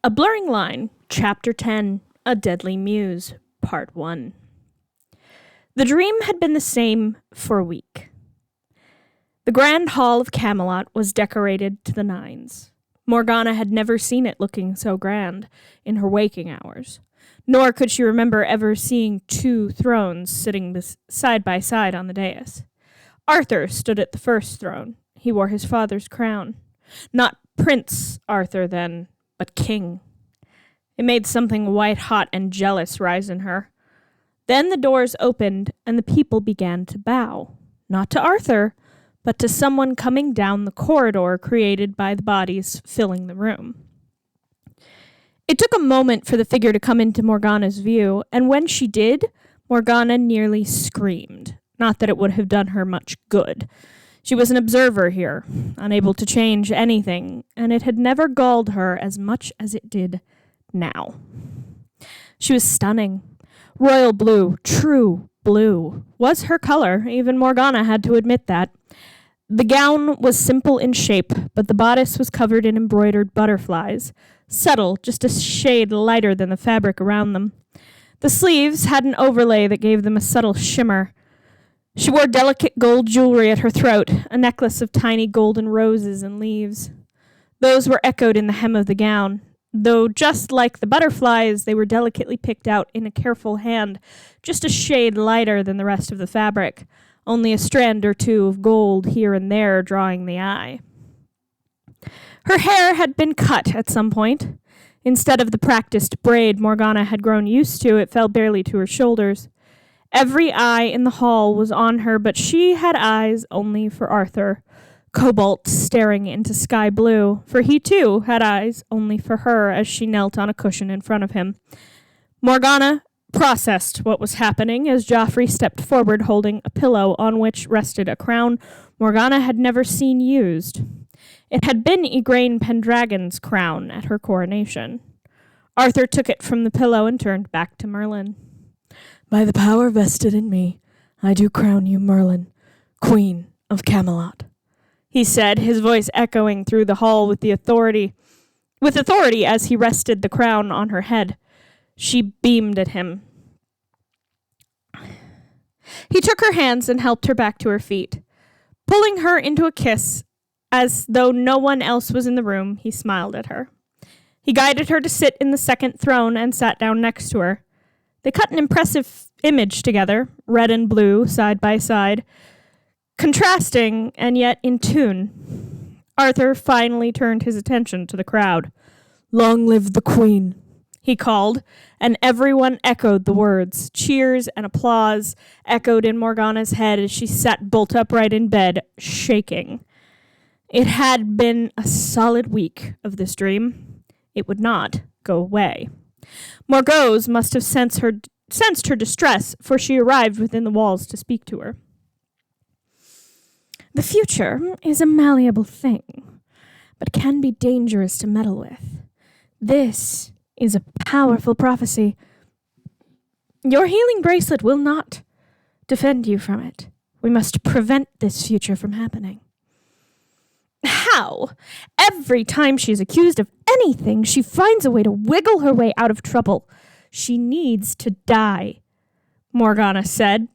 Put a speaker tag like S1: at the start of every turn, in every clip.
S1: A Blurring Line, Chapter 10, A Deadly Muse, Part 1. The dream had been the same for a week. The grand hall of Camelot was decorated to the nines. Morgana had never seen it looking so grand in her waking hours, nor could she remember ever seeing two thrones sitting side by side on the dais. Arthur stood at the first throne. He wore his father's crown. Not Prince Arthur then, but king. It made something white-hot and jealous rise in her. Then the doors opened, and the people began to bow, not to Arthur, but to someone coming down the corridor created by the bodies filling the room. It took a moment for the figure to come into Morgana's view, and when she did, Morgana nearly screamed. Not that it would have done her much good. She was an observer here, unable to change anything, and it had never galled her as much as it did now. She was stunning. Royal blue, true blue, was her color. Even Morgana had to admit that. The gown was simple in shape, but the bodice was covered in embroidered butterflies, subtle, just a shade lighter than the fabric around them. The sleeves had an overlay that gave them a subtle shimmer. She wore delicate gold jewelry at her throat, a necklace of tiny golden roses and leaves. Those were echoed in the hem of the gown, though just like the butterflies, they were delicately picked out in a careful hand, just a shade lighter than the rest of the fabric, only a strand or two of gold here and there drawing the eye. Her hair had been cut at some point. Instead of the practiced braid Morgana had grown used to, it fell barely to her shoulders. Every eye in the hall was on her, but she had eyes only for Arthur, cobalt staring into sky blue, for he too had eyes only for her as she knelt on a cushion in front of him. Morgana processed what was happening as Joffrey stepped forward holding a pillow on which rested a crown Morgana had never seen used. It had been Igraine Pendragon's crown at her coronation. Arthur took it from the pillow and turned back to Merlin. "By the power vested in me, I do crown you Merlin, Queen of Camelot," he said, his voice echoing through the hall with authority as he rested the crown on her head. She beamed at him. He took her hands and helped her back to her feet. Pulling her into a kiss, as though no one else was in the room, he smiled at her. He guided her to sit in the second throne and sat down next to her. They cut an impressive image together, red and blue, side by side, contrasting and yet in tune. Arthur finally turned his attention to the crowd. "Long live the Queen," he called, and everyone echoed the words. Cheers and applause echoed in Morgana's head as she sat bolt upright in bed, shaking. It had been a solid week of this dream. It would not go away. Morgause must have sensed her distress, for she arrived within the walls to speak to her. "The future is a malleable thing, but can be dangerous to meddle with. This is a powerful prophecy. Your healing bracelet will not defend you from it. We must prevent this future from happening." "How? Every time she's accused of anything, she finds a way to wiggle her way out of trouble. She needs to die," Morgana said.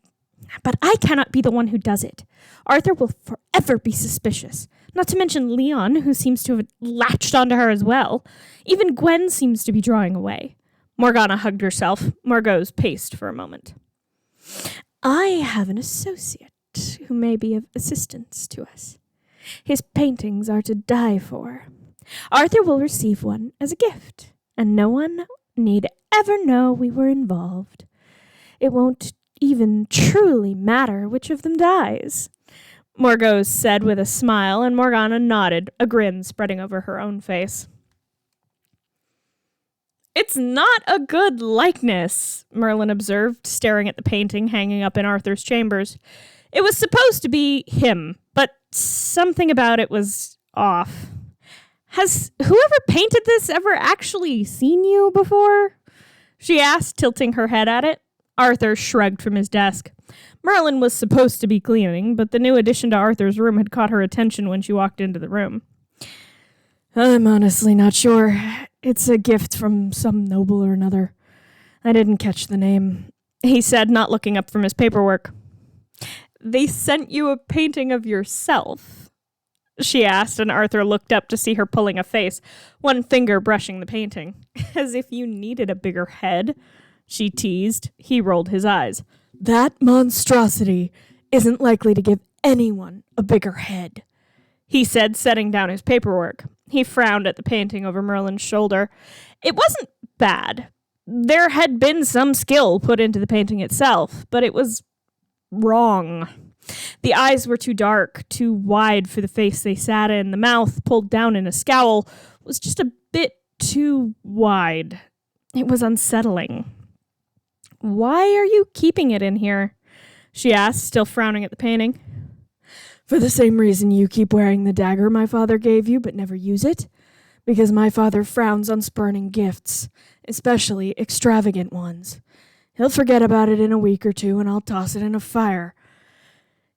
S1: "But I cannot be the one who does it. Arthur will forever be suspicious, not to mention Leon, who seems to have latched onto her as well. Even Gwen seems to be drawing away." Morgana hugged herself. Morgause paced for a moment. "I have an associate who may be of assistance to us. His paintings are to die for. Arthur will receive one as a gift, and no one need ever know we were involved. It won't even truly matter which of them dies," Morgause said with a smile, and Morgana nodded, a grin spreading over her own face. "It's not a good likeness," Merlin observed, staring at the painting hanging up in Arthur's chambers. It was supposed to be him, but something about it was off. "Has whoever painted this ever actually seen you before?" she asked, tilting her head at it. Arthur shrugged from his desk. Merlin was supposed to be cleaning, but the new addition to Arthur's room had caught her attention when she walked into the room. "I'm honestly not sure. It's a gift from some noble or another. I didn't catch the name, he said, not looking up from his paperwork. They sent you a painting of yourself? She asked, and Arthur looked up to see her pulling a face, one finger brushing the painting. As if you needed a bigger head, she teased. He rolled his eyes. That monstrosity isn't likely to give anyone a bigger head, he said, setting down his paperwork. He frowned at the painting over Merlin's shoulder. It wasn't bad. There had been some skill put into the painting itself, but it was wrong. The eyes were too dark, too wide for the face they sat in. The mouth, pulled down in a scowl, was just a bit too wide. It was unsettling. Why are you keeping it in here? She asked, still frowning at the painting. For the same reason you keep wearing the dagger my father gave you but never use it. Because my father frowns on spurning gifts, especially extravagant ones. He'll forget about it in a week or two and I'll toss it in a fire.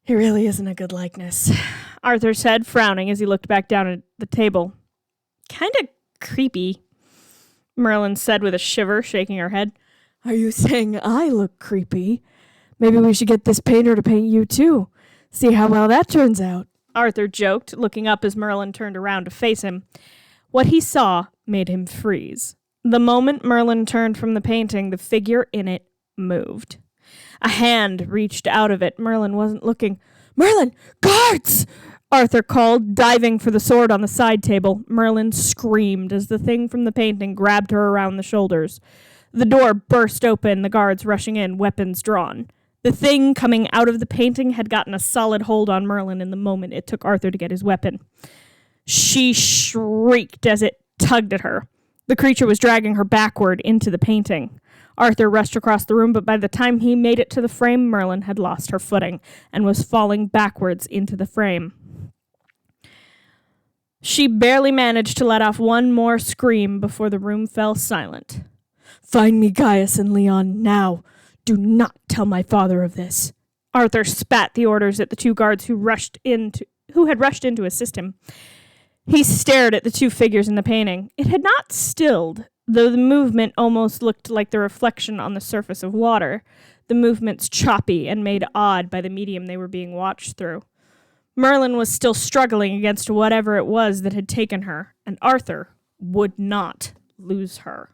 S1: It really isn't a good likeness, Arthur said, frowning as he looked back down at the table. Kinda creepy, Merlin said with a shiver, shaking her head. Are you saying I look creepy? Maybe we should get this painter to paint you too. See how well that turns out, Arthur joked, looking up as Merlin turned around to face him. What he saw made him freeze. The moment Merlin turned from the painting, the figure in it moved. A hand reached out of it. Merlin wasn't looking. Merlin, guards! Arthur called, diving for the sword on the side table. Merlin screamed as the thing from the painting grabbed her around the shoulders. The door burst open, the guards rushing in, weapons drawn. The thing coming out of the painting had gotten a solid hold on Merlin in the moment it took Arthur to get his weapon. She shrieked as it tugged at her. The creature was dragging her backward into the painting. Arthur rushed across the room, but by the time he made it to the frame, Merlin had lost her footing and was falling backwards into the frame. She barely managed to let off one more scream before the room fell silent. Find me Gaius and Leon now. Do not tell my father of this. Arthur spat the orders at the two guards who had rushed in to assist him. He stared at the two figures in the painting. It had not stilled, though the movement almost looked like the reflection on the surface of water, the movements choppy and made odd by the medium they were being watched through. Merlin was still struggling against whatever it was that had taken her, and Arthur would not lose her.